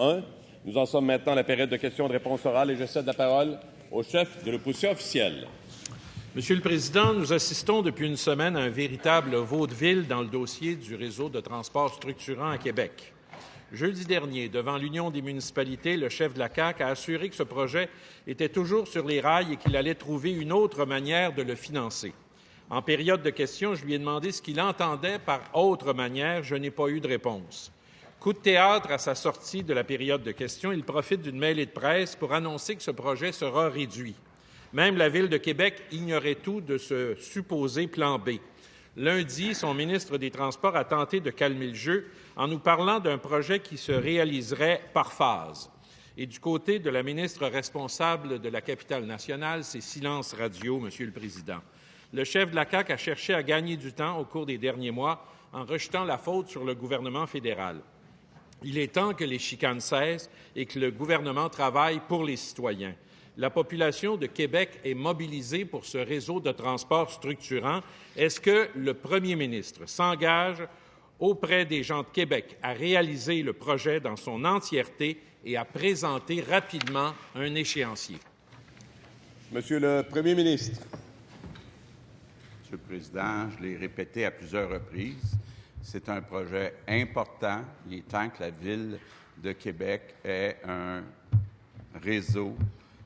1. Nous en sommes maintenant à la période de questions et de réponses orales et je cède la parole au chef de l'opposition officielle. Monsieur le Président, nous assistons depuis une semaine à un véritable vaudeville dans le dossier du réseau de transport structurant à Québec. Jeudi dernier, devant l'Union des municipalités, le chef de la CAQ a assuré que ce projet était toujours sur les rails et qu'il allait trouver une autre manière de le financer. En période de questions, je lui ai demandé ce qu'il entendait par « autre manière ». Je n'ai pas eu de réponse. Coup de théâtre à sa sortie de la période de questions, il profite d'une mêlée de presse pour annoncer que ce projet sera réduit. Même la Ville de Québec ignorait tout de ce supposé plan B. Lundi, son ministre des Transports a tenté de calmer le jeu en nous parlant d'un projet qui se réaliserait par phase. Et du côté de la ministre responsable de la capitale nationale, c'est silence radio, Monsieur le Président. Le chef de la CAQ a cherché à gagner du temps au cours des derniers mois en rejetant la faute sur le gouvernement fédéral. Il est temps que les chicanes cessent et que le gouvernement travaille pour les citoyens. La population de Québec est mobilisée pour ce réseau de transport structurant. Est-ce que le premier ministre s'engage auprès des gens de Québec à réaliser le projet dans son entièreté et à présenter rapidement un échéancier? Monsieur le premier ministre. Monsieur le Président, je l'ai répété à plusieurs reprises, c'est un projet important. Il est temps que la Ville de Québec ait un réseau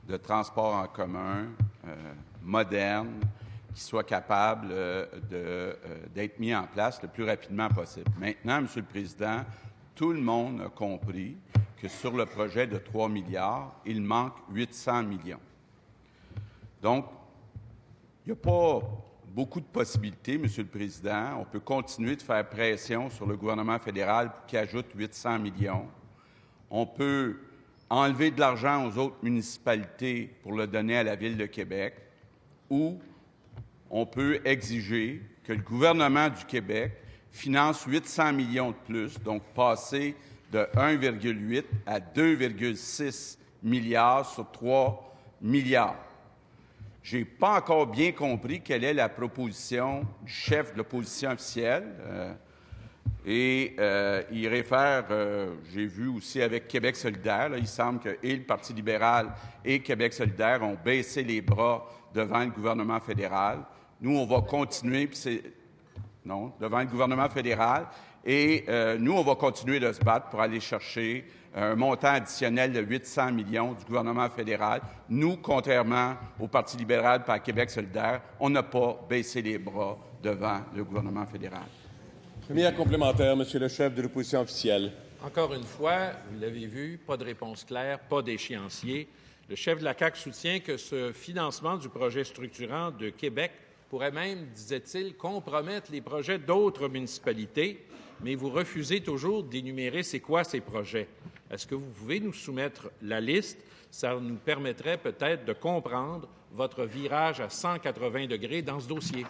de transport en commun moderne qui soit capable d'être mis en place le plus rapidement possible. Maintenant, Monsieur le Président, tout le monde a compris que sur le projet de 3 milliards, il manque 800 millions. Donc, il n'y a pas beaucoup de possibilités, Monsieur le Président. On peut continuer de faire pression sur le gouvernement fédéral pour qu'il ajoute 800 millions. On peut enlever de l'argent aux autres municipalités pour le donner à la Ville de Québec, ou on peut exiger que le gouvernement du Québec finance 800 millions de plus, donc passer de 1,8 à 2,6 milliards sur 3 milliards. Je n'ai pas encore bien compris quelle est la proposition du chef de l'opposition officielle. Il réfère, j'ai vu aussi avec Québec solidaire, là, il semble que et le Parti libéral et Québec solidaire ont baissé les bras devant le gouvernement fédéral. Nous, on va continuer, devant le gouvernement fédéral, et nous, on va continuer de se battre pour aller chercher un montant additionnel de 800 millions du gouvernement fédéral. Nous, contrairement au Parti libéral et à Québec solidaire, on n'a pas baissé les bras devant le gouvernement fédéral. Première complémentaire, Monsieur le chef de l'opposition officielle. Encore une fois, vous l'avez vu, pas de réponse claire, pas d'échéancier. Le chef de la CAQ soutient que ce financement du projet structurant de Québec pourrait même, disait-il, compromettre les projets d'autres municipalités, mais vous refusez toujours d'énumérer c'est quoi ces projets. Est-ce que vous pouvez nous soumettre la liste? Ça nous permettrait peut-être de comprendre votre virage à 180 degrés dans ce dossier.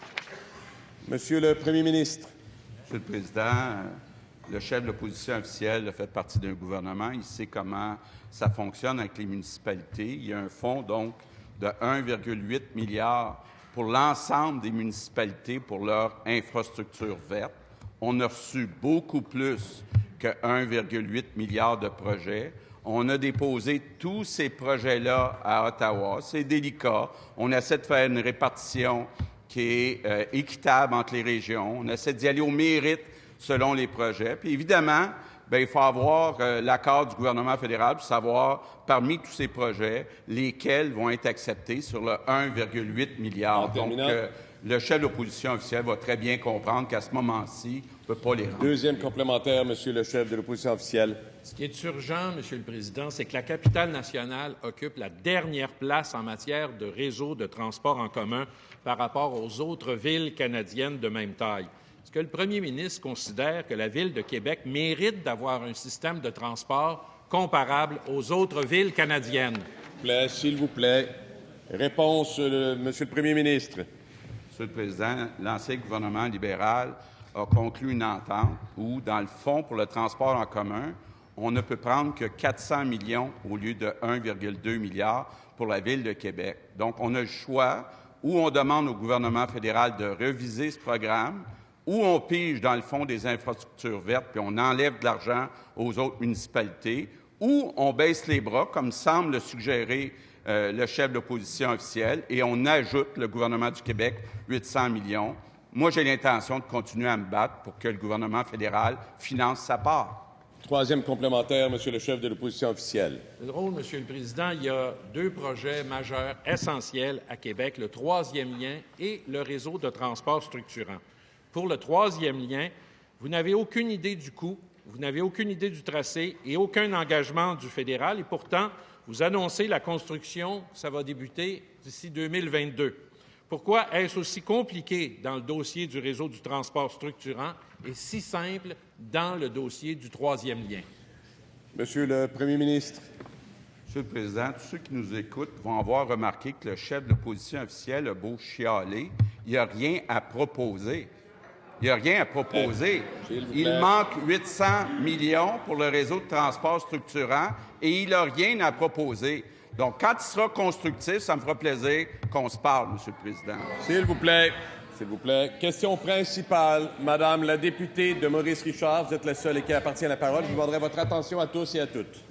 Monsieur le premier ministre. Monsieur le Président, le chef de l'opposition officielle a fait partie d'un gouvernement. Il sait comment ça fonctionne avec les municipalités. Il y a un fonds, donc, de 1,8 milliard pour l'ensemble des municipalités pour leur infrastructure verte. On a reçu beaucoup plus que 1,8 milliard de projets. On a déposé tous ces projets-là à Ottawa. C'est délicat. On essaie de faire une répartition qui est équitable entre les régions. On essaie d'y aller au mérite selon les projets. Puis évidemment, il faut avoir l'accord du gouvernement fédéral pour savoir, parmi tous ces projets, lesquels vont être acceptés sur le 1,8 milliard. Donc, le chef de l'opposition officielle va très bien comprendre qu'à ce moment-ci, on ne peut pas les rendre. Deuxième complémentaire, Monsieur le chef de l'opposition officielle. Ce qui est urgent, Monsieur le Président, c'est que la capitale nationale occupe la dernière place en matière de réseau de transport en commun par rapport aux autres villes canadiennes de même taille. Est-ce que le premier ministre considère que la Ville de Québec mérite d'avoir un système de transport comparable aux autres villes canadiennes? S'il vous plaît. Réponse, Monsieur le premier ministre. Monsieur le Président, l'ancien gouvernement libéral a conclu une entente où, dans le fonds pour le transport en commun, on ne peut prendre que 400 millions au lieu de 1,2 milliard pour la Ville de Québec. Donc, on a le choix où on demande au gouvernement fédéral de reviser ce programme, où on pige dans le fonds des infrastructures vertes puis on enlève de l'argent aux autres municipalités, ou on baisse les bras, comme semble le suggérer le chef de l'opposition officielle, et on ajoute, le gouvernement du Québec, 800 millions. Moi, j'ai l'intention de continuer à me battre pour que le gouvernement fédéral finance sa part. Troisième complémentaire, Monsieur le chef de l'opposition officielle. C'est drôle, Monsieur le Président, il y a deux projets majeurs essentiels à Québec, le troisième lien et le réseau de transport structurant. Pour le troisième lien, vous n'avez aucune idée du coût, vous n'avez aucune idée du tracé et aucun engagement du fédéral, et pourtant, vous annoncez la construction, ça va débuter d'ici 2022. Pourquoi est-ce aussi compliqué dans le dossier du réseau du transport structurant et si simple dans le dossier du troisième lien? Monsieur le Premier ministre. Monsieur le Président, tous ceux qui nous écoutent vont avoir remarqué que le chef de l'opposition officielle a beau chialer, il n'y a rien à proposer. Il n'y a rien à proposer. Il manque 800 millions pour le réseau de transport structurant et il n'a rien à proposer. Donc, quand il sera constructif, ça me fera plaisir qu'on se parle, Monsieur le Président. S'il vous plaît. S'il vous plaît. Question principale. Madame la députée de Maurice-Richard, vous êtes la seule qui appartient à la parole. Je vous demanderai votre attention à tous et à toutes.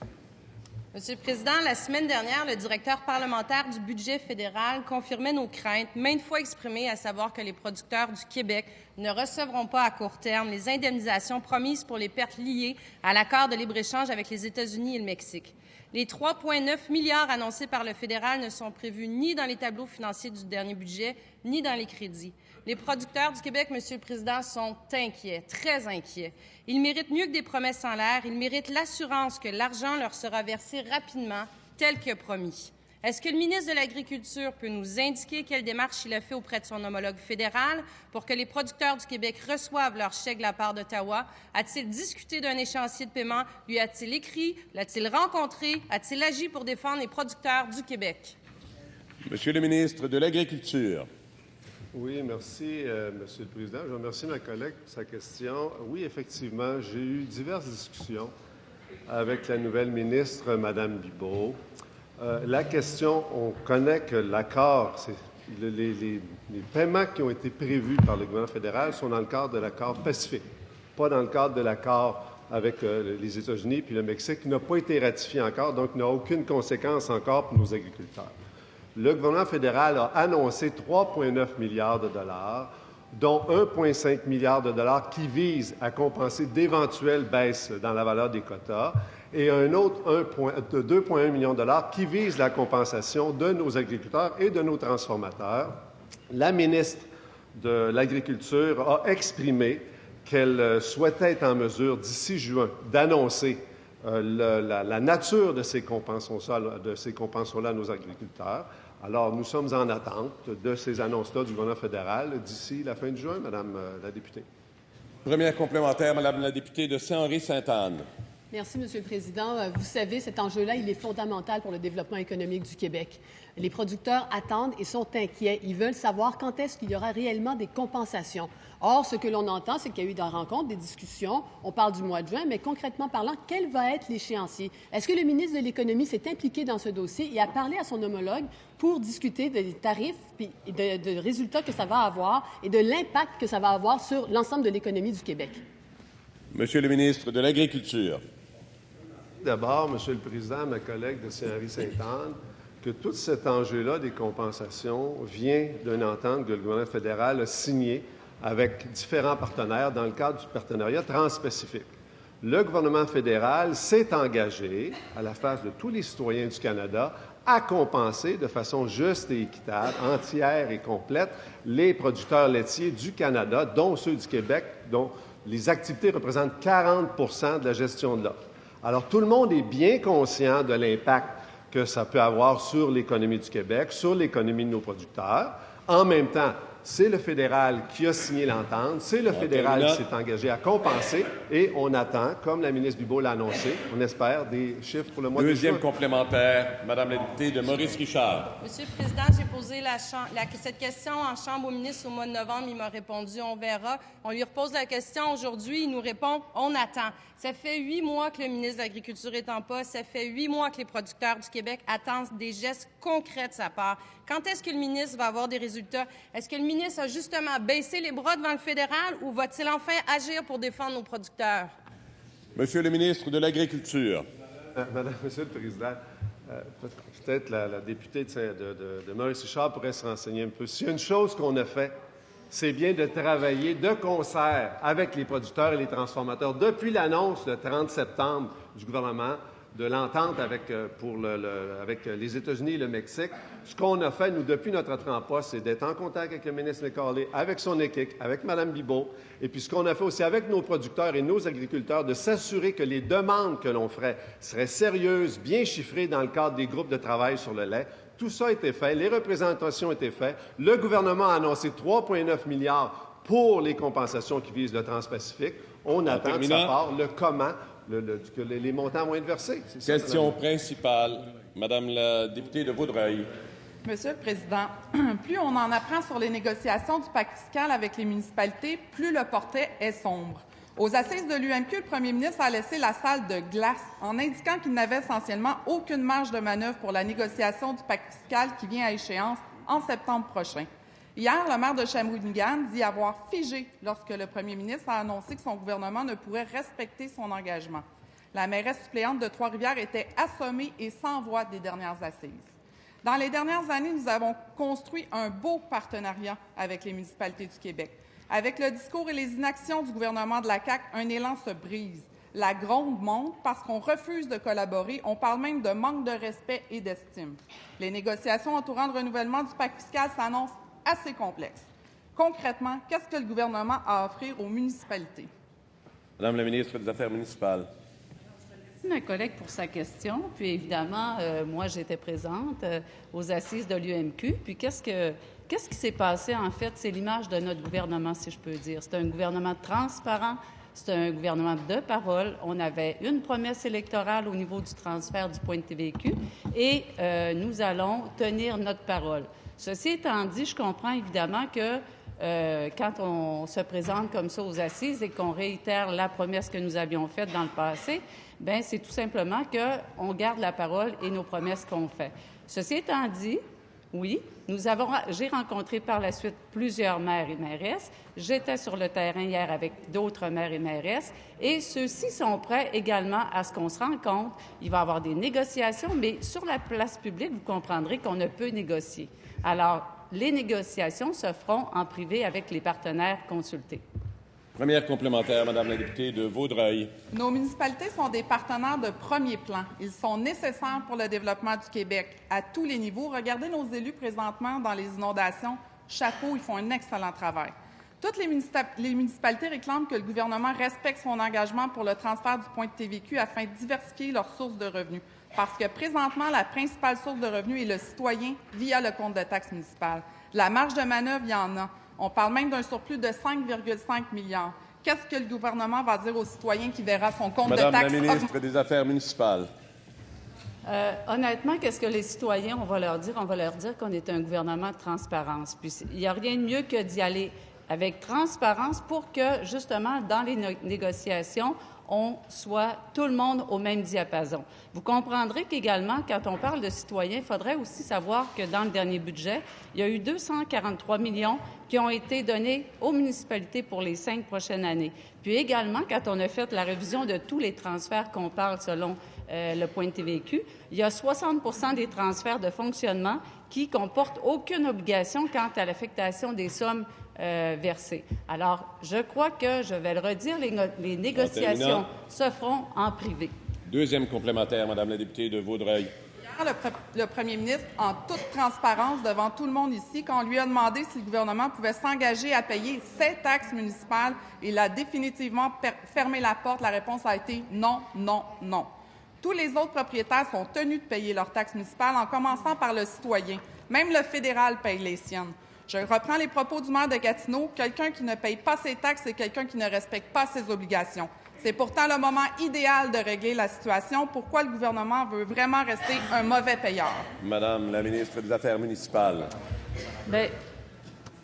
Monsieur le Président, la semaine dernière, le directeur parlementaire du budget fédéral confirmait nos craintes, maintes fois exprimées, à savoir que les producteurs du Québec ne recevront pas à court terme les indemnisations promises pour les pertes liées à l'accord de libre-échange avec les États-Unis et le Mexique. Les 3,9 milliards annoncés par le fédéral ne sont prévus ni dans les tableaux financiers du dernier budget, ni dans les crédits. Les producteurs du Québec, Monsieur le Président, sont inquiets, très inquiets. Ils méritent mieux que des promesses en l'air. Ils méritent l'assurance que l'argent leur sera versé rapidement, tel que promis. Est-ce que le ministre de l'Agriculture peut nous indiquer quelle démarche il a fait auprès de son homologue fédéral pour que les producteurs du Québec reçoivent leur chèque de la part d'Ottawa? A-t-il discuté d'un échéancier de paiement? Lui a-t-il écrit? L'a-t-il rencontré? A-t-il agi pour défendre les producteurs du Québec? Monsieur le ministre de l'Agriculture. Oui, merci, Monsieur le Président. Je remercie ma collègue pour sa question. Oui, effectivement, j'ai eu diverses discussions avec la nouvelle ministre, Mme Bibeau. La question, on connaît que l'accord, les paiements qui ont été prévus par le gouvernement fédéral sont dans le cadre de l'accord Pacifique, pas dans le cadre de l'accord avec les États-Unis puis le Mexique, qui n'a pas été ratifié encore, donc n'a aucune conséquence encore pour nos agriculteurs. Le gouvernement fédéral a annoncé 3,9 milliards de dollars, dont 1,5 milliard de dollars qui visent à compenser d'éventuelles baisses dans la valeur des quotas et un autre 2,1 millions de dollars qui vise la compensation de nos agriculteurs et de nos transformateurs. La ministre de l'Agriculture a exprimé qu'elle souhaitait être en mesure, d'ici juin, d'annoncer la nature de ces compensations-là à nos agriculteurs. Alors, nous sommes en attente de ces annonces-là du gouvernement fédéral d'ici la fin de juin, Madame la députée. Première complémentaire, Madame la députée de Saint-Henri-Sainte-Anne. Merci, Monsieur le Président. Vous savez, cet enjeu-là, il est fondamental pour le développement économique du Québec. Les producteurs attendent et sont inquiets. Ils veulent savoir quand est-ce qu'il y aura réellement des compensations. Or, ce que l'on entend, c'est qu'il y a eu des rencontres, des discussions. On parle du mois de juin, mais concrètement parlant, quel va être l'échéancier? Est-ce que le ministre de l'Économie s'est impliqué dans ce dossier et a parlé à son homologue pour discuter des tarifs et de résultats que ça va avoir et de l'impact que ça va avoir sur l'ensemble de l'économie du Québec? Monsieur le ministre de l'Agriculture. D'abord, Monsieur le Président, ma collègue de Saint-Henri-Sainte-Anne, que tout cet enjeu-là des compensations vient d'une entente que le gouvernement fédéral a signée avec différents partenaires dans le cadre du partenariat transpacifique. Le gouvernement fédéral s'est engagé, à la face de tous les citoyens du Canada, à compenser de façon juste et équitable, entière et complète, les producteurs laitiers du Canada, dont ceux du Québec, dont les activités représentent 40 de la gestion de l'offre. Alors, tout le monde est bien conscient de l'impact que ça peut avoir sur l'économie du Québec, sur l'économie de nos producteurs. En même temps, c'est le fédéral qui a signé l'entente, c'est le fédéral qui s'est engagé à compenser et on attend, comme la ministre Bibeau l'a annoncé, on espère des chiffres pour le mois de juin. Deuxième complémentaire, Madame la députée de Maurice-Richard. Monsieur le Président, j'ai posé cette question en Chambre au ministre au mois de novembre. Il m'a répondu « on verra ». On lui repose la question aujourd'hui. Il nous répond « on attend ». Ça fait 8 mois que le ministre de l'Agriculture est en poste. Ça fait 8 mois que les producteurs du Québec attendent des gestes concrets de sa part. Quand est-ce que le ministre va avoir des résultats? Est-ce que le ministre a justement baissé les bras devant le fédéral ou va-t-il enfin agir pour défendre nos producteurs? Monsieur le ministre de l'Agriculture. Monsieur le Président, peut-être la députée de Maurice-Richard pourrait se renseigner un peu. S'il y a une chose qu'on a fait, c'est bien de travailler de concert avec les producteurs et les transformateurs. Depuis l'annonce le 30 septembre du gouvernement de l'entente avec les États-Unis et le Mexique, ce qu'on a fait, nous, depuis notre entrée en poste, c'est d'être en contact avec le ministre McCauley, avec son équipe, avec Mme Bibeau, et puis ce qu'on a fait aussi avec nos producteurs et nos agriculteurs, de s'assurer que les demandes que l'on ferait seraient sérieuses, bien chiffrées dans le cadre des groupes de travail sur le lait. Tout ça a été fait, les représentations ont été faites. Le gouvernement a annoncé 3,9 milliards pour les compensations qui visent le Transpacifique. On attend de sa part le comment, que les montants vont être versés. Question principale, Madame la députée de Vaudreuil. Monsieur le Président, plus on en apprend sur les négociations du pacte fiscal avec les municipalités, plus le portrait est sombre. Aux assises de l'UMQ, le premier ministre a laissé la salle de glace en indiquant qu'il n'avait essentiellement aucune marge de manœuvre pour la négociation du pacte fiscal qui vient à échéance en septembre prochain. Hier, le maire de Shawinigan dit avoir figé lorsque le premier ministre a annoncé que son gouvernement ne pourrait respecter son engagement. La mairesse suppléante de Trois-Rivières était assommée et sans voix des dernières assises. Dans les dernières années, nous avons construit un beau partenariat avec les municipalités du Québec. Avec le discours et les inactions du gouvernement de la CAQ, un élan se brise. La gronde monte parce qu'on refuse de collaborer. On parle même de manque de respect et d'estime. Les négociations entourant le renouvellement du pacte fiscal s'annoncent assez complexes. Concrètement, qu'est-ce que le gouvernement a à offrir aux municipalités? Madame la ministre des Affaires municipales. Merci, ma collègue, pour sa question. Puis évidemment, moi, j'étais présente aux assises de l'UMQ. Puis qu'est-ce qui s'est passé, en fait? C'est l'image de notre gouvernement, si je peux dire. C'est un gouvernement transparent, c'est un gouvernement de parole. On avait une promesse électorale au niveau du transfert du point de TVQ et nous allons tenir notre parole. Ceci étant dit, je comprends évidemment que quand on se présente comme ça aux assises et qu'on réitère la promesse que nous avions faite dans le passé, bien, c'est tout simplement qu'on garde la parole et nos promesses qu'on fait. Ceci étant dit, oui, j'ai rencontré par la suite plusieurs maires et mairesses. J'étais sur le terrain hier avec d'autres maires et mairesses et ceux-ci sont prêts également à ce qu'on se rencontre. Il va y avoir des négociations, mais sur la place publique, vous comprendrez qu'on ne peut négocier. Alors, les négociations se feront en privé avec les partenaires consultés. Première complémentaire, Madame la députée de Vaudreuil. Nos municipalités sont des partenaires de premier plan. Ils sont nécessaires pour le développement du Québec à tous les niveaux. Regardez nos élus présentement dans les inondations. Chapeau, ils font un excellent travail. Toutes les municipalités réclament que le gouvernement respecte son engagement pour le transfert du point de TVQ afin de diversifier leurs sources de revenus. Parce que présentement, la principale source de revenus est le citoyen via le compte de taxes municipales. La marge de manœuvre, il y en a. On parle même d'un surplus de 5,5 milliards. Qu'est-ce que le gouvernement va dire aux citoyens qui verra son compte de taxes... Madame la ministre des Affaires municipales. Honnêtement, qu'est-ce que les citoyens, on va leur dire? On va leur dire qu'on est un gouvernement de transparence. Puis il n'y a rien de mieux que d'y aller avec transparence pour que, justement, dans les négociations, on soit tout le monde au même diapason. Vous comprendrez qu'également, quand on parle de citoyens, il faudrait aussi savoir que dans le dernier budget, il y a eu 243 millions qui ont été donnés aux municipalités pour les 5 prochaines années. Puis également, quand on a fait la révision de tous les transferts qu'on parle selon le point de TVQ, il y a 60 des transferts de fonctionnement qui comportent aucune obligation quant à l'affectation des sommes versées. Alors, je crois que, je vais le redire, les négociations se feront en privé. Deuxième complémentaire, Madame la députée de Vaudreuil. Hier, le premier ministre, en toute transparence devant tout le monde ici, quand on lui a demandé si le gouvernement pouvait s'engager à payer ses taxes municipales, il a définitivement fermé la porte. La réponse a été non, non, non. Tous les autres propriétaires sont tenus de payer leurs taxes municipales, en commençant par le citoyen. Même le fédéral paye les siennes. Je reprends les propos du maire de Gatineau. Quelqu'un qui ne paye pas ses taxes, c'est quelqu'un qui ne respecte pas ses obligations. C'est pourtant le moment idéal de régler la situation. Pourquoi le gouvernement veut vraiment rester un mauvais payeur? Madame la ministre des Affaires municipales. Bien,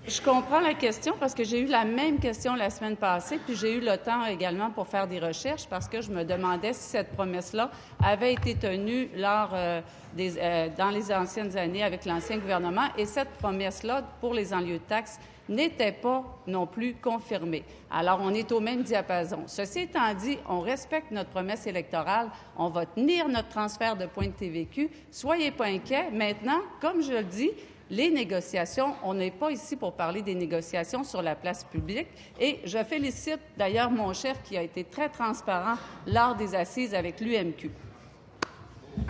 je comprends la question parce que j'ai eu la même question la semaine passée, puis j'ai eu le temps également pour faire des recherches parce que je me demandais si cette promesse-là avait été tenue dans les anciennes années avec l'ancien gouvernement. Et cette promesse-là, pour les enlieux de taxes, n'était pas non plus confirmée. Alors, on est au même diapason. Ceci étant dit, on respecte notre promesse électorale. On va tenir notre transfert de points de TVQ. Soyez pas inquiets. Maintenant, comme je le dis, les négociations, on n'est pas ici pour parler des négociations sur la place publique. Et je félicite d'ailleurs mon chef qui a été très transparent lors des assises avec l'UMQ.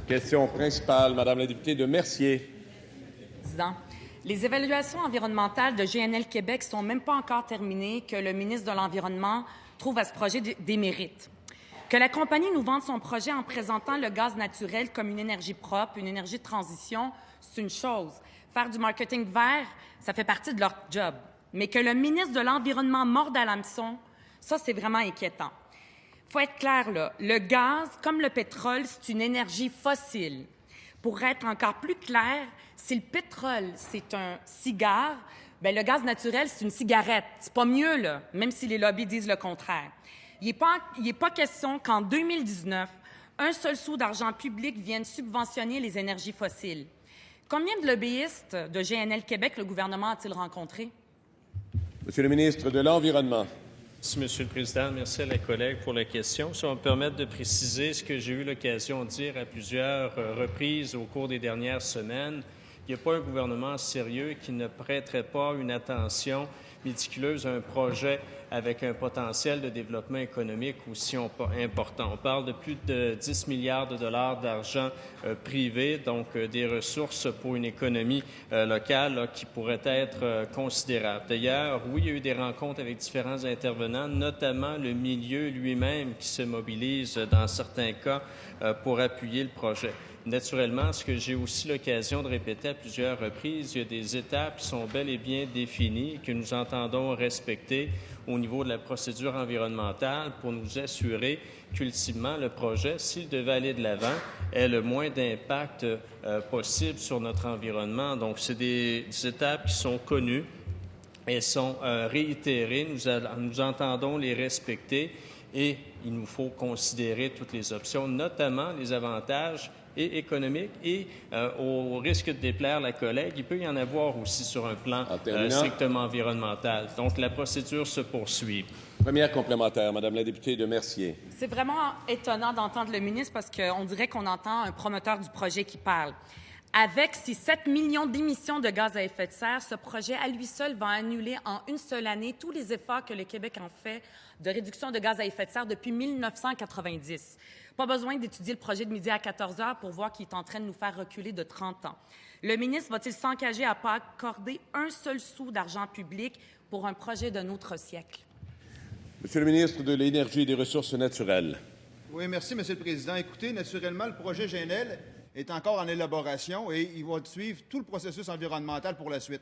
Question principale, Madame la députée de Mercier. Président, les évaluations environnementales de GNL Québec sont même pas encore terminées que le ministre de l'Environnement trouve à ce projet des mérites. Que la compagnie nous vende son projet en présentant le gaz naturel comme une énergie propre, une énergie de transition, c'est une chose. Faire du marketing vert, ça fait partie de leur job. Mais que le ministre de l'Environnement morde à l'hameçon, ça, c'est vraiment inquiétant. Il faut être clair, là. Le gaz, comme le pétrole, c'est une énergie fossile. Pour être encore plus clair, si le pétrole, c'est un cigare, bien, le gaz naturel, c'est une cigarette. C'est pas mieux, là, même si les lobbies disent le contraire. Il n'est pas question qu'en 2019, un seul sou d'argent public vienne subventionner les énergies fossiles. Combien de lobbyistes de GNL Québec le gouvernement a-t-il rencontré? Monsieur le ministre de l'Environnement. Merci, Monsieur le Président. Merci à la collègue pour la question. Si on me permet de préciser ce que j'ai eu l'occasion de dire à plusieurs reprises au cours des dernières semaines, il n'y a pas un gouvernement sérieux qui ne prêterait pas une attention méticuleuse à un projet avec un potentiel de développement économique aussi important. On parle de plus de 10 milliards de dollars d'argent privé, donc des ressources pour une économie locale là, qui pourrait être considérable. D'ailleurs, oui, il y a eu des rencontres avec différents intervenants, notamment le milieu lui-même qui se mobilise dans certains cas pour appuyer le projet. Naturellement, ce que j'ai aussi l'occasion de répéter à plusieurs reprises, il y a des étapes qui sont bel et bien définies, que nous entendons respecter au niveau de la procédure environnementale pour nous assurer qu'ultimement, le projet, s'il devait aller de l'avant, ait le moins d'impact possible sur notre environnement. Donc, c'est des étapes qui sont connues, elles sont réitérées, nous entendons les respecter et il nous faut considérer toutes les options, notamment les avantages et économique et au risque de déplaire la collègue, il peut y en avoir aussi sur un plan strictement environnemental. Donc, la procédure se poursuit. Première complémentaire, Madame la députée de Mercier. C'est vraiment étonnant d'entendre le ministre parce qu'on dirait qu'on entend un promoteur du projet qui parle. Avec ses 7 millions d'émissions de gaz à effet de serre, ce projet à lui seul va annuler en une seule année tous les efforts que le Québec en fait de réduction de gaz à effet de serre depuis 1990. Pas besoin d'étudier le projet de midi à 14 heures pour voir qu'il est en train de nous faire reculer de 30 ans. Le ministre va-t-il s'engager à ne pas accorder un seul sou d'argent public pour un projet d'un autre siècle? Monsieur le ministre de l'Énergie et des Ressources naturelles. Oui, merci, Monsieur le Président. Écoutez, naturellement, le projet GNL est encore en élaboration et il va suivre tout le processus environnemental pour la suite.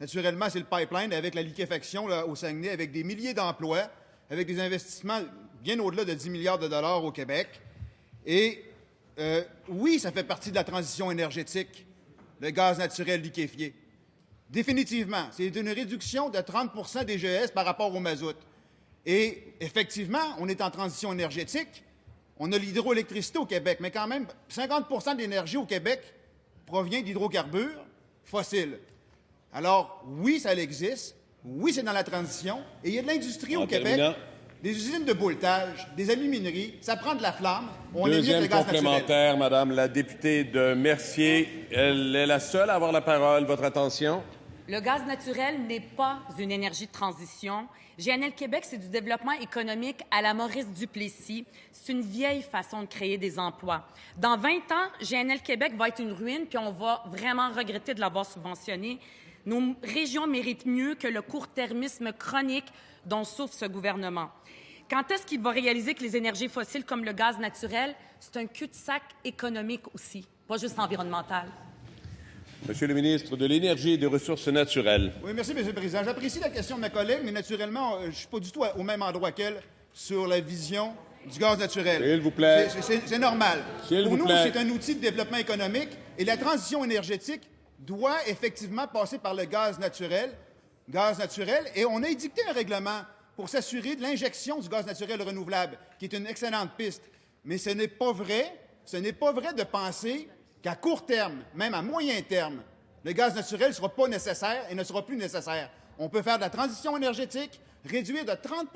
Naturellement, c'est le pipeline avec la liquéfaction là, au Saguenay, avec des milliers d'emplois, avec des investissements bien au-delà de 10 milliards de dollars au Québec. Et oui, ça fait partie de la transition énergétique, le gaz naturel liquéfié. Définitivement, c'est une réduction de 30 des GES par rapport au mazout. Et effectivement, on est en transition énergétique. On a l'hydroélectricité au Québec, mais quand même, 50 de l'énergie au Québec provient d'hydrocarbures fossiles. Alors, oui, ça existe. Oui, c'est dans la transition. Et il y a de l'industrie au Québec. Des usines de bouletage, des alumineries, ça prend de la flamme. On Deuxième le gaz complémentaire, naturel. Madame la députée de Mercier. Elle est la seule à avoir la parole. Votre attention. Le gaz naturel n'est pas une énergie de transition. GNL Québec, c'est du développement économique à la Maurice Duplessis. C'est une vieille façon de créer des emplois. Dans 20 ans, GNL Québec va être une ruine, puis on va vraiment regretter de l'avoir subventionné. Nos régions méritent mieux que le court-termisme chronique dont souffre ce gouvernement. Quand est-ce qu'il va réaliser que les énergies fossiles comme le gaz naturel, c'est un cul-de-sac économique aussi, pas juste environnemental? Monsieur le ministre de l'Énergie et des Ressources naturelles. Oui, merci, M. le Président. J'apprécie la question de ma collègue, mais naturellement, je ne suis pas du tout au même endroit qu'elle sur la vision du gaz naturel. S'il vous plaît. C'est normal. Pour nous, c'est un outil de développement économique et la transition énergétique doit effectivement passer par le gaz naturel, et on a édicté un règlement pour s'assurer de l'injection du gaz naturel renouvelable, qui est une excellente piste. Mais ce n'est pas vrai de penser qu'à court terme, même à moyen terme, le gaz naturel ne sera pas nécessaire et ne sera plus nécessaire. On peut faire de la transition énergétique, réduire de 30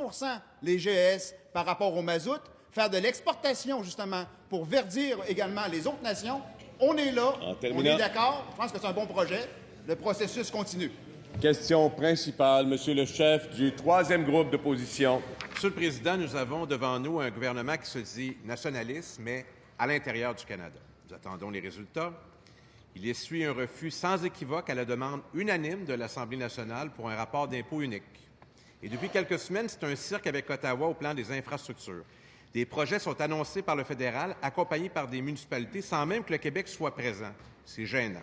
les GES par rapport au mazout, faire de l'exportation, justement, pour verdir également les autres nations. On est là, on est d'accord. Je pense que c'est un bon projet. Le processus continue. Question principale, Monsieur le chef du troisième groupe d'opposition. Monsieur le Président, nous avons devant nous un gouvernement qui se dit nationaliste, mais à l'intérieur du Canada. Nous attendons les résultats. Il essuie un refus sans équivoque à la demande unanime de l'Assemblée nationale pour un rapport d'impôt unique. Et depuis quelques semaines, c'est un cirque avec Ottawa au plan des infrastructures. Des projets sont annoncés par le fédéral, accompagnés par des municipalités, sans même que le Québec soit présent. C'est gênant.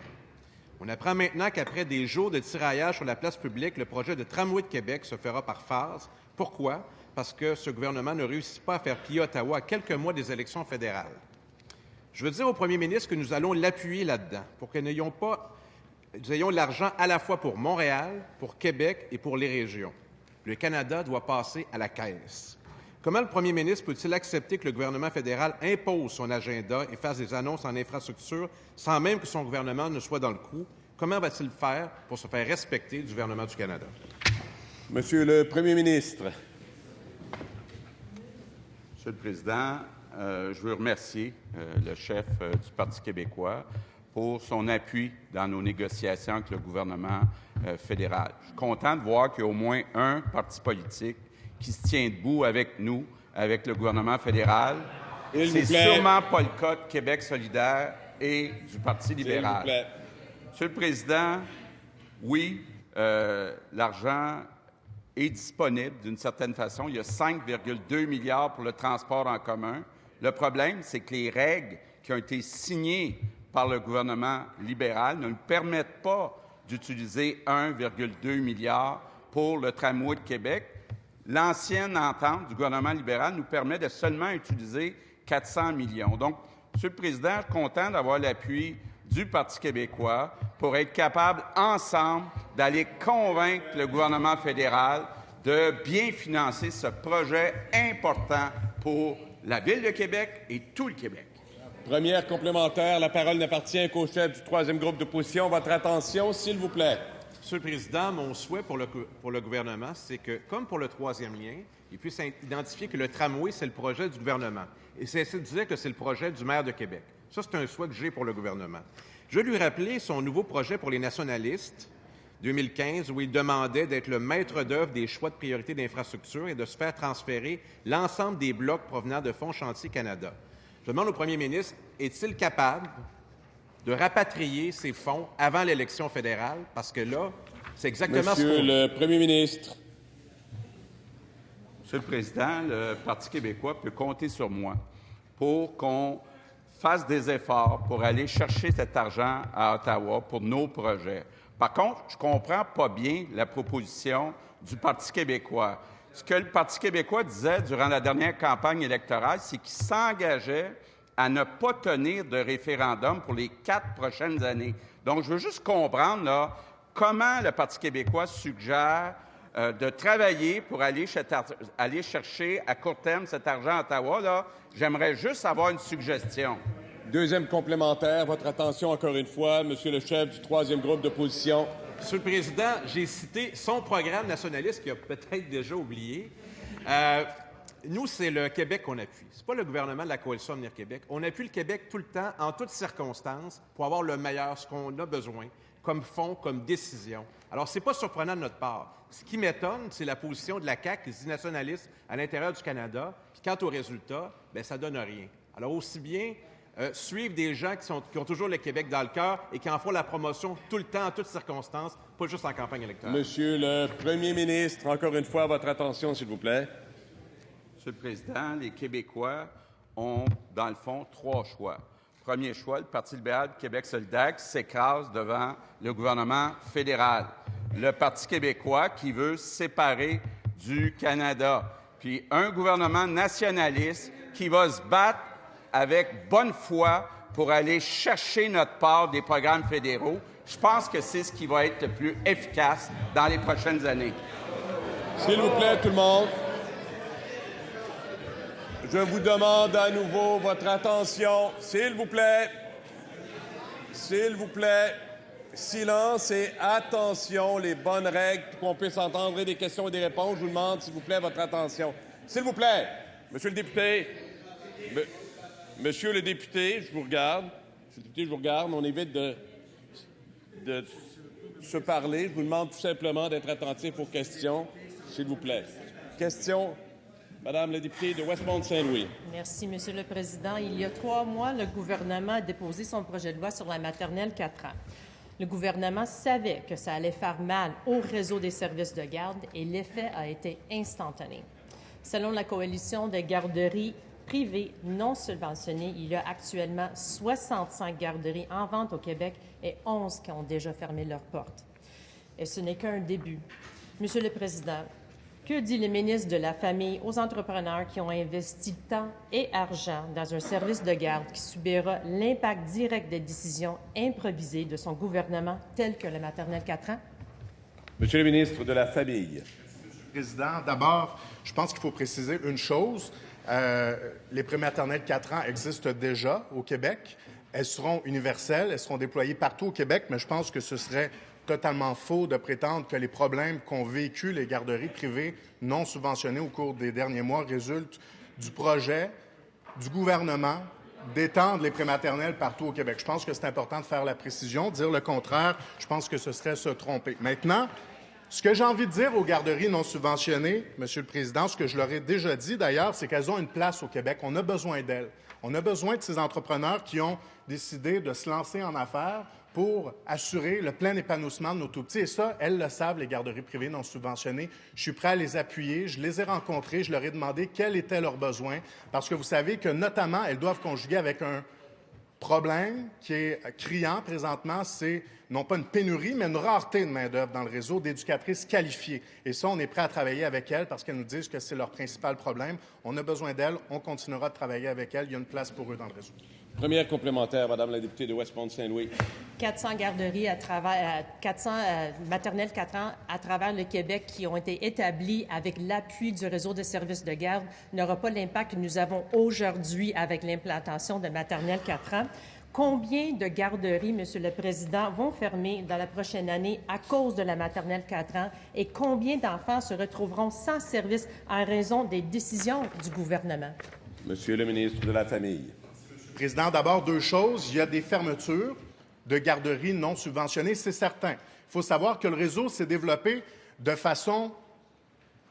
On apprend maintenant qu'après des jours de tiraillage sur la place publique, le projet de tramway de Québec se fera par phase. Pourquoi? Parce que ce gouvernement ne réussit pas à faire plier Ottawa à quelques mois des élections fédérales. Je veux dire au premier ministre que nous allons l'appuyer là-dedans pour que nous ayons l'argent à la fois pour Montréal, pour Québec et pour les régions. Le Canada doit passer à la caisse. Comment le premier ministre peut-il accepter que le gouvernement fédéral impose son agenda et fasse des annonces en infrastructure sans même que son gouvernement ne soit dans le coup? Comment va-t-il faire pour se faire respecter du gouvernement du Canada? Monsieur le premier ministre. Monsieur le Président, je veux remercier le chef du Parti québécois pour son appui dans nos négociations avec le gouvernement fédéral. Je suis content de voir qu'il y a au moins un parti politique qui se tient debout avec nous, avec le gouvernement fédéral. C'est sûrement pas le cas de Québec solidaire et du Parti libéral. Monsieur le Président, oui, l'argent est disponible d'une certaine façon. Il y a 5,2 milliards pour le transport en commun. Le problème, c'est que les règles qui ont été signées par le gouvernement libéral ne nous permettent pas d'utiliser 1,2 milliard pour le tramway de Québec. L'ancienne entente du gouvernement libéral nous permet de seulement utiliser 400 millions. Donc, Monsieur le Président, je suis content d'avoir l'appui du Parti québécois pour être capable, ensemble, d'aller convaincre le gouvernement fédéral de bien financer ce projet important pour la Ville de Québec et tout le Québec. Première complémentaire, la parole n'appartient qu'au chef du troisième groupe d'opposition. Votre attention, s'il vous plaît. Monsieur le Président, mon souhait pour le gouvernement, c'est que, comme pour le troisième lien, il puisse identifier que le tramway, c'est le projet du gouvernement. Et cesser de dire que c'est le projet du maire de Québec. Ça, c'est un souhait que j'ai pour le gouvernement. Je veux lui rappeler son nouveau projet pour les nationalistes, 2015, où il demandait d'être le maître d'œuvre des choix de priorité d'infrastructure et de se faire transférer l'ensemble des blocs provenant de Fonds Chantier Canada. Je demande au premier ministre, est-il capable de rapatrier ces fonds avant l'élection fédérale? Parce que là, c'est exactement ce qu'on... Monsieur le premier ministre. Monsieur le Président, le Parti québécois peut compter sur moi pour qu'on fasse des efforts pour aller chercher cet argent à Ottawa pour nos projets. Par contre, je ne comprends pas bien la proposition du Parti québécois. Ce que le Parti québécois disait durant la dernière campagne électorale, c'est qu'il s'engageait à ne pas tenir de référendum pour les 4 prochaines années. Donc, je veux juste comprendre là, comment le Parti québécois suggère de travailler pour aller chercher à court terme cet argent à Ottawa. Là, j'aimerais juste avoir une suggestion. Deuxième complémentaire, votre attention encore une fois, Monsieur le chef du troisième groupe d'opposition. Monsieur le Président, j'ai cité son programme nationaliste qu'il a peut-être déjà oublié. Nous, c'est le Québec qu'on appuie. Ce n'est pas le gouvernement de la Coalition Avenir Québec. On appuie le Québec tout le temps, en toutes circonstances, pour avoir le meilleur, ce qu'on a besoin, comme fonds, comme décision. Alors, ce n'est pas surprenant de notre part. Ce qui m'étonne, c'est la position de la CAQ, qui se dit nationaliste à l'intérieur du Canada, puis quant aux résultats, bien, ça ne donne rien. Alors, aussi bien suivre des gens qui ont toujours le Québec dans le cœur et qui en font la promotion tout le temps, en toutes circonstances, pas juste en campagne électorale. Monsieur le premier ministre, encore une fois, votre attention, s'il vous plaît. Monsieur le Président, les Québécois ont, dans le fond, 3 choix. Premier choix, le Parti libéral du Québec solidaire qui s'écrase devant le gouvernement fédéral. Le Parti québécois qui veut se séparer du Canada. Puis un gouvernement nationaliste qui va se battre avec bonne foi pour aller chercher notre part des programmes fédéraux. Je pense que c'est ce qui va être le plus efficace dans les prochaines années. S'il vous plaît, tout le monde. Je vous demande à nouveau votre attention. S'il vous plaît. S'il vous plaît. silence et attention, les bonnes règles pour qu'on puisse entendre des questions et des réponses. Je vous demande, s'il vous plaît, votre attention. S'il vous plaît, Monsieur le député, Monsieur le député, je vous regarde. Monsieur le député, je vous regarde. On évite de se parler. Je vous demande tout simplement d'être attentif aux questions, s'il vous plaît. Question, Madame la députée de Westmount-Saint-Louis. Merci, Monsieur le Président. Il y a 3 mois, le gouvernement a déposé son projet de loi sur la maternelle 4 ans. Le gouvernement savait que ça allait faire mal au réseau des services de garde et l'effet a été instantané. Selon la Coalition des garderies privées non subventionnées, il y a actuellement 65 garderies en vente au Québec et 11 qui ont déjà fermé leurs portes. Et ce n'est qu'un début. Monsieur le Président, que dit le ministre de la Famille aux entrepreneurs qui ont investi temps et argent dans un service de garde qui subira l'impact direct des décisions improvisées de son gouvernement, telles que la maternelle 4 ans? Monsieur le ministre de la Famille. Monsieur le Président, d'abord, je pense qu'il faut préciser une chose. Les prématernelles 4 ans existent déjà au Québec. Elles seront universelles, elles seront déployées partout au Québec, mais je pense que ce serait totalement faux de prétendre que les problèmes qu'ont vécu les garderies privées non subventionnées au cours des derniers mois résultent du projet du gouvernement d'étendre les prématernelles partout au Québec. Je pense que c'est important de faire la précision. Dire le contraire, je pense que ce serait se tromper. Maintenant, ce que j'ai envie de dire aux garderies non subventionnées, Monsieur le Président, ce que je leur ai déjà dit d'ailleurs, c'est qu'elles ont une place au Québec. On a besoin d'elles. On a besoin de ces entrepreneurs qui ont décidé de se lancer en affaires pour assurer le plein épanouissement de nos tout-petits. Et ça, elles le savent, les garderies privées non subventionnées. Je suis prêt à les appuyer. Je les ai rencontrées. Je leur ai demandé quels étaient leurs besoins. Parce que vous savez que, notamment, elles doivent conjuguer avec un problème qui est criant présentement, c'est non pas une pénurie, mais une rareté de main-d'œuvre dans le réseau d'éducatrices qualifiées. Et ça, on est prêt à travailler avec elles parce qu'elles nous disent que c'est leur principal problème. On a besoin d'elles. On continuera de travailler avec elles. Il y a une place pour eux dans le réseau. Première complémentaire, Madame la députée de Westmount-Saint-Louis. 400 garderies 400 maternelles 4 ans à travers le Québec qui ont été établies avec l'appui du réseau de services de garde n'aura pas l'impact que nous avons aujourd'hui avec l'implantation de maternelles 4 ans. Combien de garderies, Monsieur le Président, vont fermer dans la prochaine année à cause de la maternelle 4 ans et combien d'enfants se retrouveront sans service en raison des décisions du gouvernement? Monsieur le ministre de la Famille. Président, d'abord, 2 choses. Il y a des fermetures de garderies non subventionnées, c'est certain. Il faut savoir que le réseau s'est développé de façon,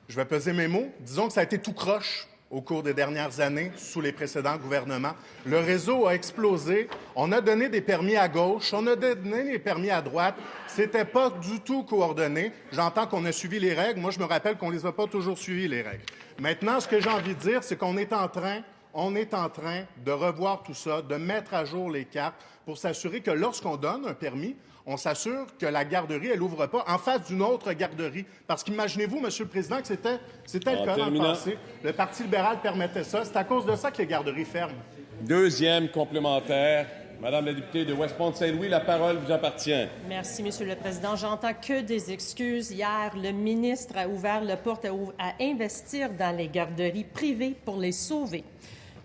je vais peser mes mots, disons que ça a été tout croche au cours des dernières années sous les précédents gouvernements. Le réseau a explosé. On a donné des permis à gauche, on a donné des permis à droite. C'était pas du tout coordonné. J'entends qu'on a suivi les règles. Moi, je me rappelle qu'on les a pas toujours suivies, les règles. Maintenant, ce que j'ai envie de dire, c'est qu'on est en train de revoir tout ça, de mettre à jour les cartes pour s'assurer que lorsqu'on donne un permis, on s'assure que la garderie, elle n'ouvre pas en face d'une autre garderie. Parce qu'imaginez-vous, Monsieur le Président, que c'était le cas dans le passé. Le Parti libéral permettait ça. C'est à cause de ça que les garderies ferment. Deuxième complémentaire. Madame la députée de Westmount-Saint-Louis, la parole vous appartient. Merci, Monsieur le Président. J'entends que des excuses. Hier, le ministre a ouvert la porte à investir dans les garderies privées pour les sauver.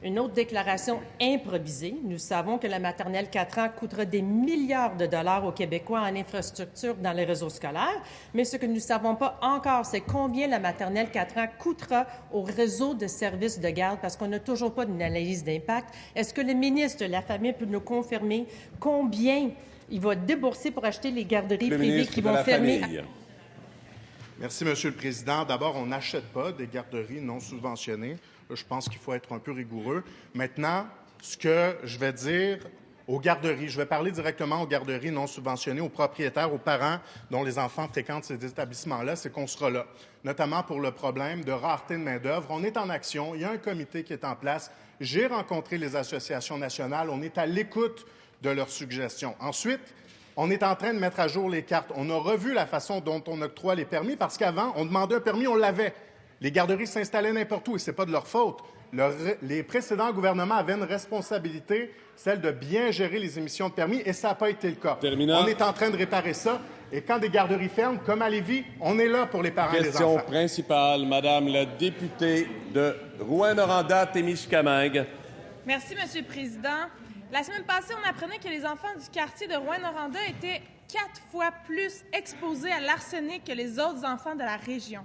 Une autre déclaration improvisée. Nous savons que la maternelle 4 ans coûtera des milliards de dollars aux Québécois en infrastructure dans les réseaux scolaires. Mais ce que nous ne savons pas encore, c'est combien la maternelle 4 ans coûtera au réseau de services de garde parce qu'on n'a toujours pas d'analyse d'impact. Est-ce que le ministre de la Famille peut nous confirmer combien il va débourser pour acheter les garderies privées qui vont fermer? Merci, Monsieur le Président. D'abord, on n'achète pas des garderies non subventionnées. Je pense qu'il faut être un peu rigoureux. Maintenant, ce que je vais dire aux garderies, je vais parler directement aux garderies non subventionnées, aux propriétaires, aux parents dont les enfants fréquentent ces établissements-là, c'est qu'on sera là, notamment pour le problème de rareté de main-d'œuvre. On est en action, il y a un comité qui est en place. J'ai rencontré les associations nationales, on est à l'écoute de leurs suggestions. Ensuite, on est en train de mettre à jour les cartes. On a revu la façon dont on octroie les permis parce qu'avant, on demandait un permis, on l'avait. Les garderies s'installaient n'importe où et ce n'est pas de leur faute. Les précédents gouvernements avaient une responsabilité, celle de bien gérer les émissions de permis, et ça n'a pas été le cas. Terminant. On est en train de réparer ça. Et quand des garderies ferment, comme à Lévis, on est là pour les parents et les enfants. Question principale, Madame la députée de Rouyn-Noranda-Témiscamingue. Merci, Monsieur le Président. La semaine passée, on apprenait que les enfants du quartier de Rouyn-Noranda étaient 4 fois plus exposés à l'arsenic que les autres enfants de la région.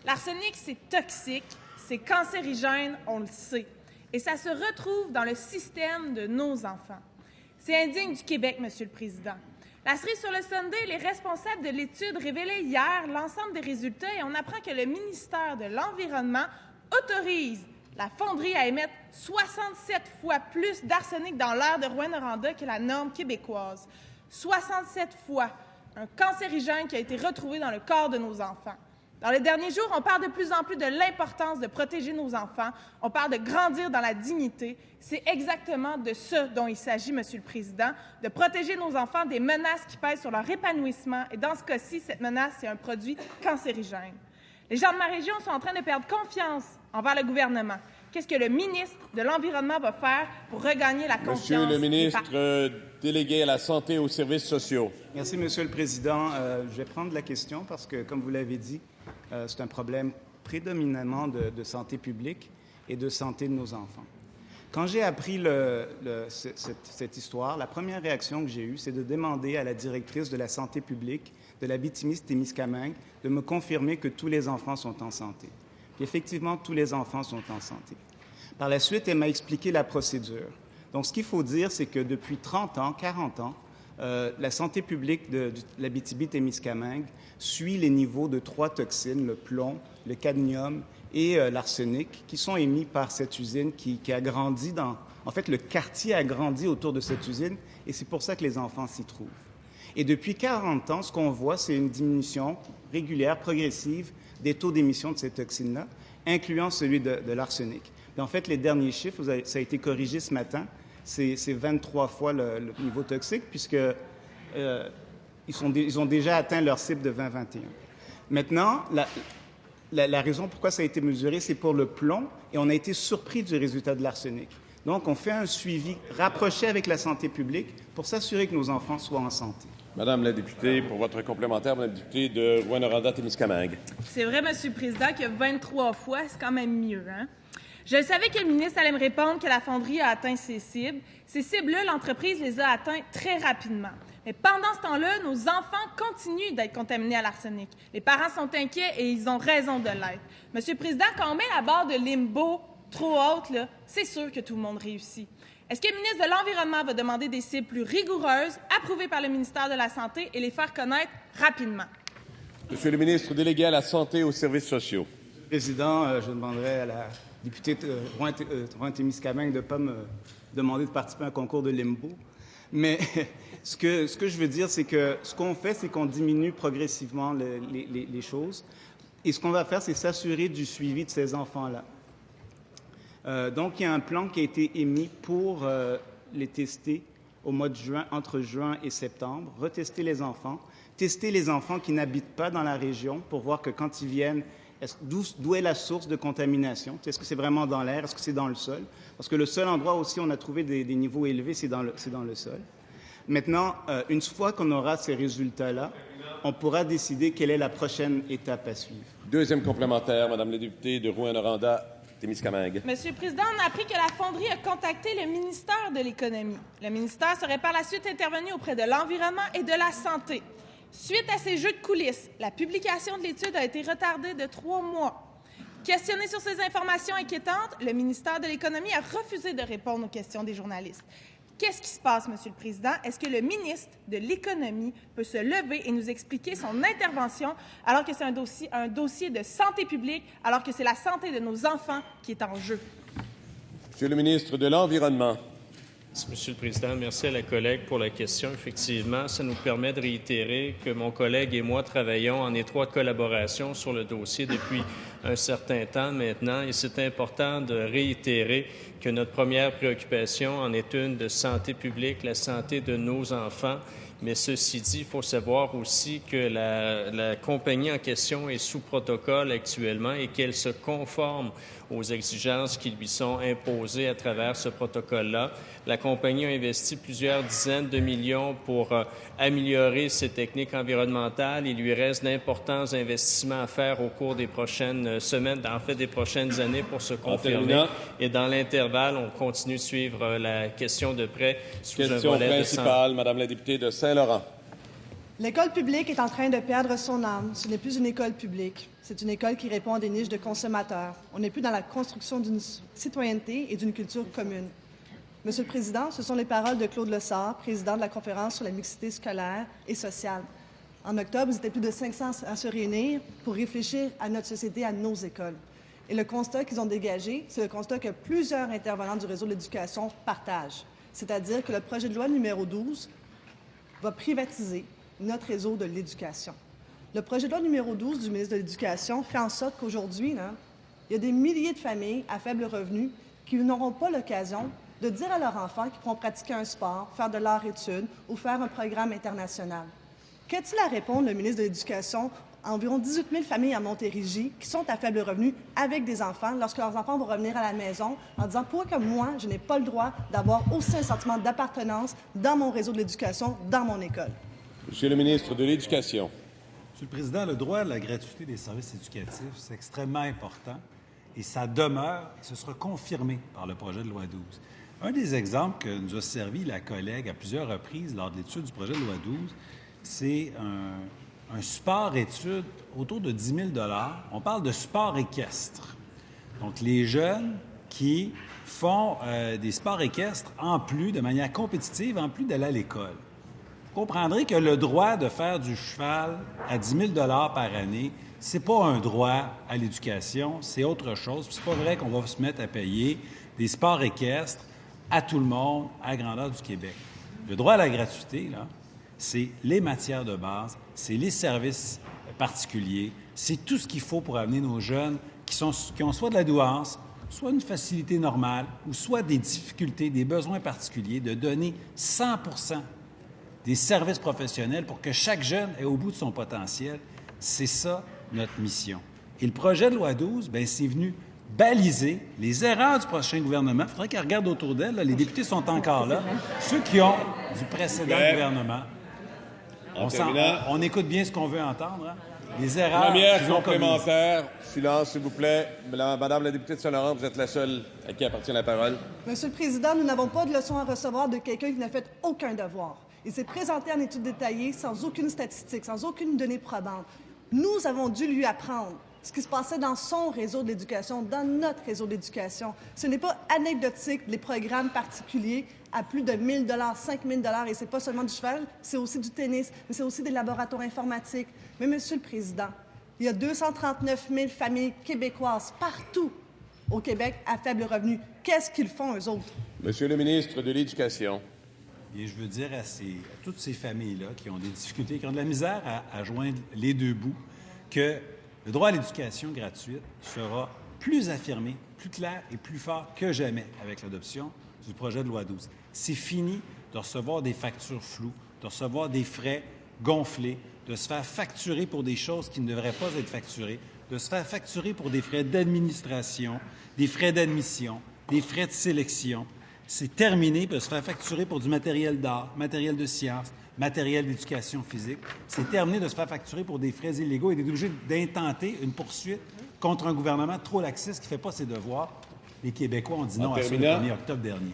L'arsenic, c'est toxique, c'est cancérigène, on le sait. Et ça se retrouve dans le système de nos enfants. C'est indigne du Québec, Monsieur le Président. La cerise sur le sundae, les responsables de l'étude révélaient hier l'ensemble des résultats et on apprend que le ministère de l'Environnement autorise la fonderie à émettre 67 fois plus d'arsenic dans l'air de Rouyn-Noranda que la norme québécoise. 67 fois, un cancérigène qui a été retrouvé dans le corps de nos enfants. Dans les derniers jours, on parle de plus en plus de l'importance de protéger nos enfants. On parle de grandir dans la dignité. C'est exactement de ce dont il s'agit, Monsieur le Président, de protéger nos enfants des menaces qui pèsent sur leur épanouissement. Et dans ce cas-ci, cette menace, c'est un produit cancérigène. Les gens de ma région sont en train de perdre confiance envers le gouvernement. Qu'est-ce que le ministre de l'Environnement va faire pour regagner la confiance? Monsieur le ministre délégué à la Santé et aux services sociaux. Merci, Monsieur le Président. Je vais prendre la question parce que, comme vous l'avez dit, c'est un problème prédominamment de santé publique et de santé de nos enfants. Quand j'ai appris cette histoire, la première réaction que j'ai eue, c'est de demander à la directrice de la santé publique de l'Abitibi-Témiscamingue de me confirmer que tous les enfants sont en santé. Puis effectivement, tous les enfants sont en santé. Par la suite, elle m'a expliqué la procédure. Donc, ce qu'il faut dire, c'est que depuis 30 ans, 40 ans, la santé publique de l'Abitibi-Témiscamingue suit les niveaux de 3 toxines, le plomb, le cadmium et l'arsenic, qui sont émis par cette usine qui a grandi dans... En fait, le quartier a grandi autour de cette usine et c'est pour ça que les enfants s'y trouvent. Et depuis 40 ans, ce qu'on voit, c'est une diminution régulière, progressive, des taux d'émission de ces toxines-là, incluant celui de l'arsenic. En fait, les derniers chiffres, ça a été corrigé ce matin, c'est 23 fois le niveau toxique, puisqu'ils ont déjà atteint leur cible de 2021. Maintenant, la raison pourquoi ça a été mesuré, c'est pour le plomb, et on a été surpris du résultat de l'arsenic. Donc, on fait un suivi rapproché avec la santé publique pour s'assurer que nos enfants soient en santé. Madame la députée, pour votre complémentaire, Madame la députée de Rouyn-Noranda-Témiscamingue. C'est vrai, Monsieur le Président, que 23 fois, c'est quand même mieux, hein? Je savais que le ministre allait me répondre que la fonderie a atteint ses cibles. Ces cibles-là, l'entreprise les a atteintes très rapidement. Mais pendant ce temps-là, nos enfants continuent d'être contaminés à l'arsenic. Les parents sont inquiets et ils ont raison de l'être. Monsieur le Président, quand on met la barre de limbo trop haute, c'est sûr que tout le monde réussit. Est-ce que le ministre de l'Environnement va demander des cibles plus rigoureuses, approuvées par le ministère de la Santé et les faire connaître rapidement? Monsieur le ministre délégué à la Santé et aux services sociaux. Monsieur le Président, je demanderai à la députée de Rouyn-Témiscamingue de ne pas me demander de participer à un concours de limbo. Mais ce que je veux dire, c'est que ce qu'on fait, c'est qu'on diminue progressivement les choses. Et ce qu'on va faire, c'est s'assurer du suivi de ces enfants-là. Donc, il y a un plan qui a été émis pour les tester au mois de juin, entre juin et septembre, retester les enfants, tester les enfants qui n'habitent pas dans la région pour voir que quand ils viennent, d'où est la source de contamination? Est-ce que c'est vraiment dans l'air? Est-ce que c'est dans le sol? Parce que le seul endroit aussi où on a trouvé des niveaux élevés, c'est dans le sol. Maintenant, une fois qu'on aura ces résultats-là, on pourra décider quelle est la prochaine étape à suivre. Deuxième complémentaire, Madame la députée de Rouyn-Noranda-Témiscamingue. Monsieur le Président, on a appris que la fonderie a contacté le ministère de l'Économie. Le ministère serait par la suite intervenu auprès de l'Environnement et de la Santé. Suite à ces jeux de coulisses, la publication de l'étude a été retardée de 3 mois. Questionné sur ces informations inquiétantes, le ministère de l'Économie a refusé de répondre aux questions des journalistes. Qu'est-ce qui se passe, Monsieur le Président? Est-ce que le ministre de l'Économie peut se lever et nous expliquer son intervention alors que c'est un dossier de santé publique, alors que c'est la santé de nos enfants qui est en jeu? Monsieur le ministre de l'Environnement. Monsieur le Président, merci à la collègue pour la question. Effectivement, ça nous permet de réitérer que mon collègue et moi travaillons en étroite collaboration sur le dossier depuis un certain temps maintenant et c'est important de réitérer que notre première préoccupation en est une de santé publique, la santé de nos enfants, Mais ceci dit, il faut savoir aussi que la compagnie en question est sous protocole actuellement et qu'elle se conforme aux exigences qui lui sont imposées à travers ce protocole-là. La compagnie a investi plusieurs dizaines de millions pour améliorer ses techniques environnementales. Il lui reste d'importants investissements à faire au cours des prochaines semaines, en fait des prochaines années pour se confirmer. Et dans l'intervalle, on continue de suivre la question de près sous un volet principale, Madame la députée de Saint-Laurent. L'école publique est en train de perdre son âme. Ce n'est plus une école publique. C'est une école qui répond à des niches de consommateurs. On n'est plus dans la construction d'une citoyenneté et d'une culture commune. Monsieur le Président, ce sont les paroles de Claude Lessard, président de la Conférence sur la mixité scolaire et sociale. En octobre, vous étiez plus de 500 à se réunir pour réfléchir à notre société, à nos écoles. Et le constat qu'ils ont dégagé, c'est le constat que plusieurs intervenants du réseau de l'éducation partagent. C'est-à-dire que le projet de loi numéro 12 va privatiser notre réseau de l'éducation. Le projet de loi numéro 12 du ministre de l'Éducation fait en sorte qu'aujourd'hui, il y a des milliers de familles à faible revenu qui n'auront pas l'occasion de dire à leurs enfants qu'ils pourront pratiquer un sport, faire de l'art-études ou faire un programme international. Qu'a-t-il à répondre, le ministre de l'Éducation, à environ 18 000 familles à Montérégie qui sont à faible revenu avec des enfants lorsque leurs enfants vont revenir à la maison en disant « Pourquoi que moi, je n'ai pas le droit d'avoir aussi un sentiment d'appartenance dans mon réseau de l'éducation, dans mon école? » Monsieur le ministre de l'Éducation. Monsieur le Président, le droit à la gratuité des services éducatifs, c'est extrêmement important et ça demeure et ce sera confirmé par le projet de loi 12. Un des exemples que nous a servi la collègue à plusieurs reprises lors de l'étude du projet de loi 12, c'est un support étude autour de 10 000 $. On parle de support équestre. Donc, les jeunes qui font des sports équestres en plus, de manière compétitive, en plus d'aller à l'école. Vous comprendrez que le droit de faire du cheval à 10 000 $ par année, c'est pas un droit à l'éducation, c'est autre chose. C'est pas vrai qu'on va se mettre à payer des sports équestres à tout le monde, à la grandeur du Québec. Le droit à la gratuité, là, c'est les matières de base, c'est les services particuliers, c'est tout ce qu'il faut pour amener nos jeunes qui ont soit de la douance, soit une facilité normale, ou soit des difficultés, des besoins particuliers, de donner 100 % des services professionnels pour que chaque jeune ait au bout de son potentiel. C'est ça, notre mission. Et le projet de loi 12, bien, c'est venu baliser les erreurs du prochain gouvernement. Il faudrait qu'elle regarde autour d'elle. Les députés sont encore là. Ceux qui ont du précédent gouvernement. On écoute bien ce qu'on veut entendre. Hein? Les erreurs. Première complémentaire. Silence, s'il vous plaît. Madame la députée de Saint-Laurent, vous êtes la seule à qui appartient la parole. Monsieur le Président, nous n'avons pas de leçon à recevoir de quelqu'un qui n'a fait aucun devoir. Il s'est présenté en études détaillées, sans aucune statistique, sans aucune donnée probante. Nous avons dû lui apprendre ce qui se passait dans son réseau de l'éducation, dans notre réseau d'éducation. Ce n'est pas anecdotique, les programmes particuliers à plus de 1 000 $, 5 000 $, et c'est pas seulement du cheval, c'est aussi du tennis, mais c'est aussi des laboratoires informatiques. Mais, Monsieur le Président, il y a 239 000 familles québécoises partout au Québec à faible revenu. Qu'est-ce qu'ils font, eux autres? Monsieur le ministre de l'Éducation. Et je veux dire à toutes ces familles-là qui ont des difficultés, qui ont de la misère à joindre les deux bouts, que le droit à l'éducation gratuite sera plus affirmé, plus clair et plus fort que jamais avec l'adoption du projet de loi 12. C'est fini de recevoir des factures floues, de recevoir des frais gonflés, de se faire facturer pour des choses qui ne devraient pas être facturées, de se faire facturer pour des frais d'administration, des frais d'admission, des frais de sélection. C'est terminé de se faire facturer pour du matériel d'art, matériel de sciences, matériel d'éducation physique. C'est terminé de se faire facturer pour des frais illégaux et d'être obligé d'intenter une poursuite contre un gouvernement trop laxiste qui ne fait pas ses devoirs. Les Québécois ont dit non à ça le 1er octobre dernier.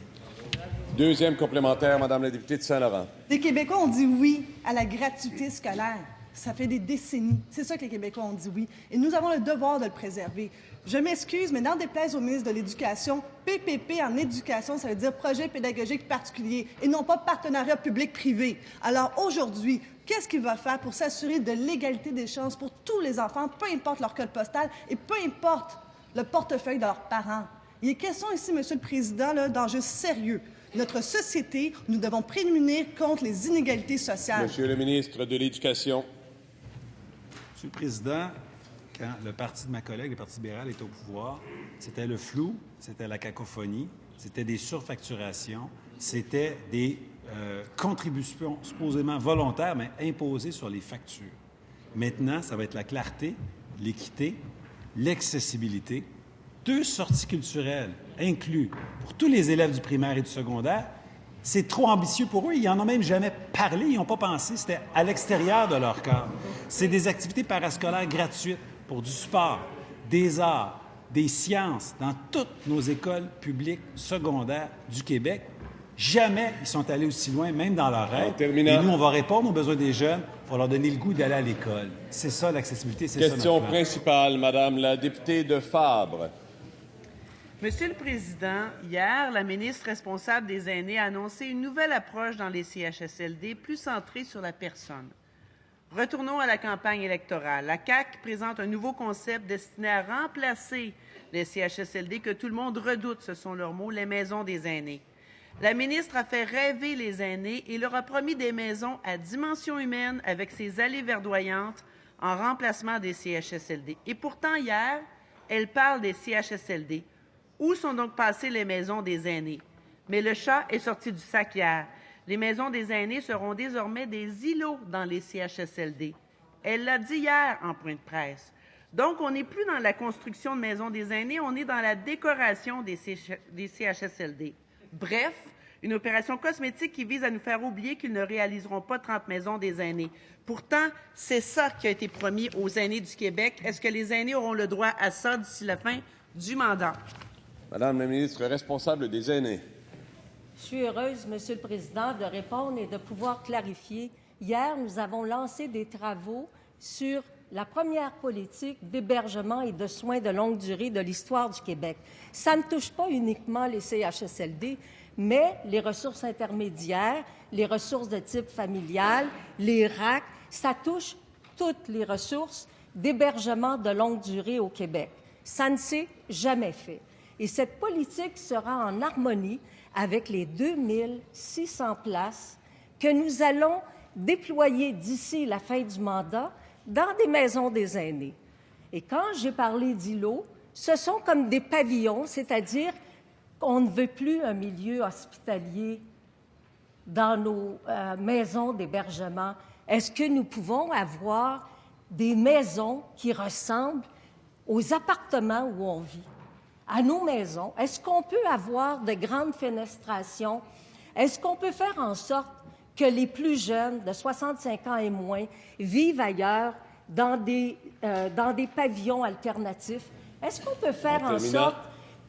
Deuxième complémentaire, Madame la députée de Saint-Laurent. Les Québécois ont dit oui à la gratuité scolaire. Ça fait des décennies. C'est ça que les Québécois ont dit oui. Et nous avons le devoir de le préserver. Je m'excuse, mais n'en déplaise au ministre de l'Éducation, PPP en éducation, ça veut dire projet pédagogique particulier et non pas partenariat public-privé. Alors aujourd'hui, qu'est-ce qu'il va faire pour s'assurer de l'égalité des chances pour tous les enfants, peu importe leur code postal et peu importe le portefeuille de leurs parents? Il est question ici, Monsieur le Président, d'enjeux sérieux. Notre société, nous devons prémunir contre les inégalités sociales. Monsieur le ministre de l'Éducation. Monsieur le Président, quand le parti de ma collègue, le Parti libéral, était au pouvoir, c'était le flou, c'était la cacophonie, c'était des surfacturations, c'était des contributions supposément volontaires, mais imposées sur les factures. Maintenant, ça va être la clarté, l'équité, l'accessibilité, 2 sorties culturelles inclus pour tous les élèves du primaire et du secondaire. C'est trop ambitieux pour eux. Ils n'en ont même jamais parlé. Ils n'ont pas pensé. C'était à l'extérieur de leur corps. C'est des activités parascolaires gratuites pour du sport, des arts, des sciences dans toutes nos écoles publiques secondaires du Québec. Jamais ils sont allés aussi loin, même dans leur rêve. Et nous, on va répondre aux besoins des jeunes. On va leur donner le goût d'aller à l'école. C'est ça, l'accessibilité. C'est Question ça, notre plan. principale, Madame la députée de Fabre. Monsieur le Président, hier, la ministre responsable des aînés a annoncé une nouvelle approche dans les CHSLD plus centrée sur la personne. Retournons à la campagne électorale. La CAQ présente un nouveau concept destiné à remplacer les CHSLD que tout le monde redoute, ce sont leurs mots, les maisons des aînés. La ministre a fait rêver les aînés et leur a promis des maisons à dimension humaine avec ses allées verdoyantes en remplacement des CHSLD. Et pourtant, hier, elle parle des CHSLD. Où sont donc passées les maisons des aînés? Mais le chat est sorti du sac hier. Les maisons des aînés seront désormais des îlots dans les CHSLD. Elle l'a dit hier en point de presse. Donc, on n'est plus dans la construction de maisons des aînés, on est dans la décoration des CHSLD. Bref, une opération cosmétique qui vise à nous faire oublier qu'ils ne réaliseront pas 30 maisons des aînés. Pourtant, c'est ça qui a été promis aux aînés du Québec. Est-ce que les aînés auront le droit à ça d'ici la fin du mandat? Madame la ministre responsable des aînés. Je suis heureuse, Monsieur le Président, de répondre et de pouvoir clarifier. Hier, nous avons lancé des travaux sur la première politique d'hébergement et de soins de longue durée de l'histoire du Québec. Ça ne touche pas uniquement les CHSLD, mais les ressources intermédiaires, les ressources de type familial, les RAC, ça touche toutes les ressources d'hébergement de longue durée au Québec. Ça ne s'est jamais fait. Et cette politique sera en harmonie avec les 2600 places que nous allons déployer d'ici la fin du mandat dans des maisons des aînés. Et quand j'ai parlé d'îlots, ce sont comme des pavillons, c'est-à-dire qu'on ne veut plus un milieu hospitalier dans nos maisons d'hébergement. Est-ce que nous pouvons avoir des maisons qui ressemblent aux appartements où on vit? À nos maisons, est-ce qu'on peut avoir de grandes fenestrations? Est-ce qu'on peut faire en sorte que les plus jeunes, de 65 ans et moins, vivent ailleurs dans des pavillons alternatifs? Est-ce qu'on peut faire en sorte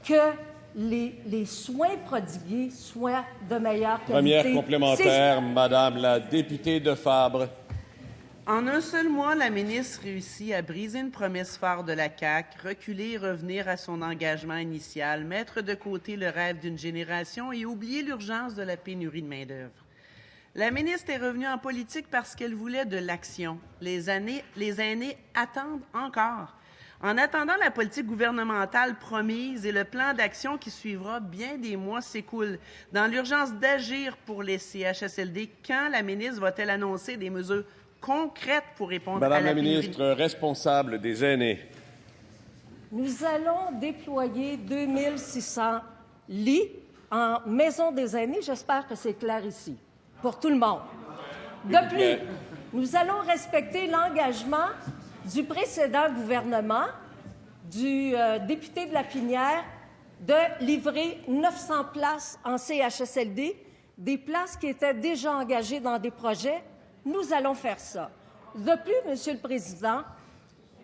que les soins prodigués soient de meilleure qualité? Première complémentaire, Madame la députée de Fabre. En un seul mois, la ministre réussit à briser une promesse phare de la CAQ, reculer et revenir à son engagement initial, mettre de côté le rêve d'une génération et oublier l'urgence de la pénurie de main-d'œuvre. La ministre est revenue en politique parce qu'elle voulait de l'action. Les aînés attendent encore. En attendant la politique gouvernementale promise et le plan d'action qui suivra, bien des mois s'écoulent. Dans l'urgence d'agir pour les CHSLD, quand la ministre va-t-elle annoncer des mesures concrètes pour répondre à la pénurie? Madame la ministre responsable des aînés. Nous allons déployer 2600 lits en maison des aînés. J'espère que c'est clair ici, pour tout le monde. De plus, nous allons respecter l'engagement du précédent gouvernement, du député de Lapinière, de livrer 900 places en CHSLD, des places qui étaient déjà engagées dans des projets. Nous allons faire ça. De plus, Monsieur le Président,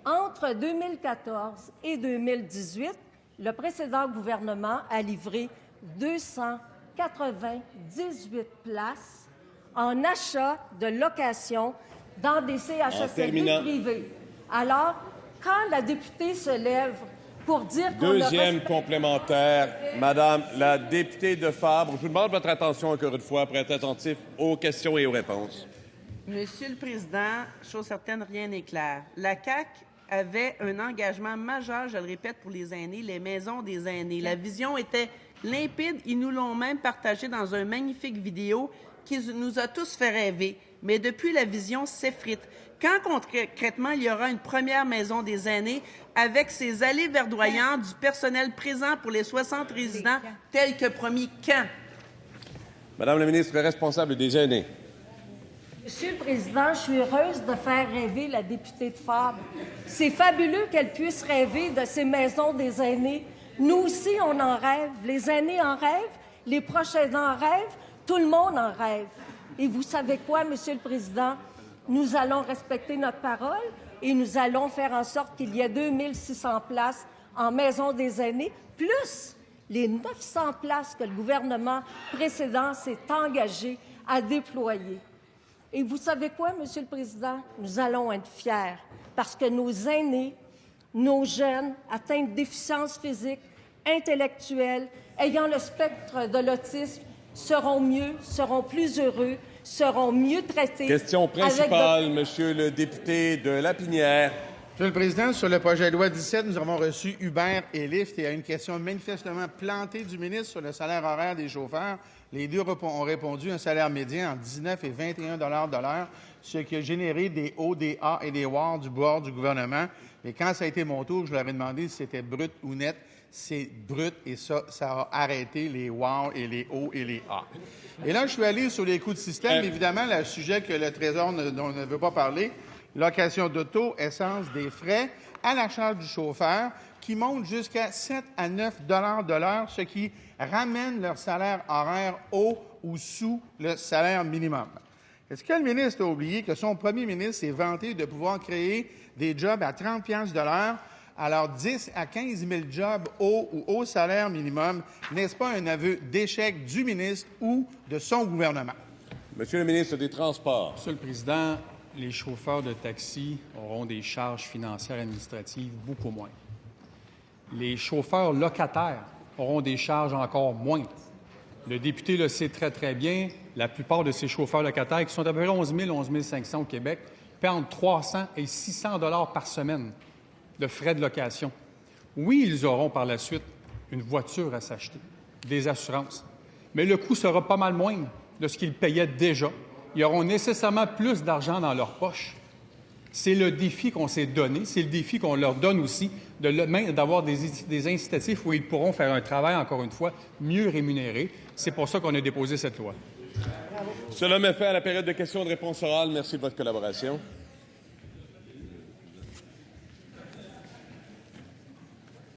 entre 2014 et 2018, le précédent gouvernement a livré 298 places en achat de location dans des CHSLD privés. Alors, quand la députée se lève pour dire qu'on Deuxième complémentaire, Madame la députée de Fabre. Je vous demande votre attention encore une fois pour être attentif aux questions et aux réponses. Monsieur le Président, chose certaine, rien n'est clair. La CAQ avait un engagement majeur, je le répète, pour les aînés, les maisons des aînés. La vision était limpide. Ils nous l'ont même partagé dans un magnifique vidéo qui nous a tous fait rêver. Mais depuis, la vision s'effrite. Quand concrètement il y aura une première maison des aînés avec ses allées verdoyantes, du personnel présent pour les 60 résidents, tel que promis, quand? Madame la ministre responsable des aînés. Monsieur le Président, je suis heureuse de faire rêver la députée de Fabre. C'est fabuleux qu'elle puisse rêver de ces maisons des aînés. Nous aussi, on en rêve. Les aînés en rêvent, les proches aidants en rêvent, tout le monde en rêve. Et vous savez quoi, Monsieur le Président? Nous allons respecter notre parole et nous allons faire en sorte qu'il y ait 2600 places en maison des aînés, plus les 900 places que le gouvernement précédent s'est engagé à déployer. Et vous savez quoi, Monsieur le Président? Nous allons être fiers parce que nos aînés, nos jeunes atteints de déficience physique, intellectuelle, ayant le spectre de l'autisme, seront mieux, seront plus heureux, seront mieux traités. Question principale, Monsieur le député de Lapinière. Monsieur le Président, sur le projet de loi 17, nous avons reçu Uber et Lyft et à une question manifestement plantée du ministre sur le salaire horaire des chauffeurs. Les deux ont répondu un salaire médian entre 19 et 21 $ de l'heure, ce qui a généré des hauts, des A et des WAR du bord du gouvernement. Et quand ça a été mon tour, je leur ai demandé si c'était brut ou net. C'est brut et ça a arrêté les WAR et les hauts et les A. Et là, je suis allé sur les coûts de système. Évidemment, le sujet que le Trésor ne veut pas parler, location d'auto, essence, des frais à la charge du chauffeur qui montent jusqu'à 7 à 9 $ de l'heure, ce qui ramène leur salaire horaire au ou sous le salaire minimum. Est-ce que le ministre a oublié que son premier ministre s'est vanté de pouvoir créer des jobs à 30 $ de l'heure, alors 10 à 15 000 jobs au salaire minimum? N'est-ce pas un aveu d'échec du ministre ou de son gouvernement? Monsieur le ministre des Transports. Monsieur le Président, les chauffeurs de taxi auront des charges financières administratives beaucoup moins. Les chauffeurs locataires auront des charges encore moins. Le député le sait très, très bien. La plupart de ces chauffeurs locataires, qui sont à peu près 11 000, 11 500 au Québec, paient entre 300 et 600 $ par semaine de frais de location. Oui, ils auront par la suite une voiture à s'acheter, des assurances, mais le coût sera pas mal moindre de ce qu'ils payaient déjà. Ils auront nécessairement plus d'argent dans leur poche. C'est le défi qu'on s'est donné, c'est le défi qu'on leur donne aussi, d'avoir des incitatifs où ils pourront faire un travail, encore une fois, mieux rémunéré. C'est pour ça qu'on a déposé cette loi. Cela met fin à la période de questions et de réponses orales. Merci de votre collaboration.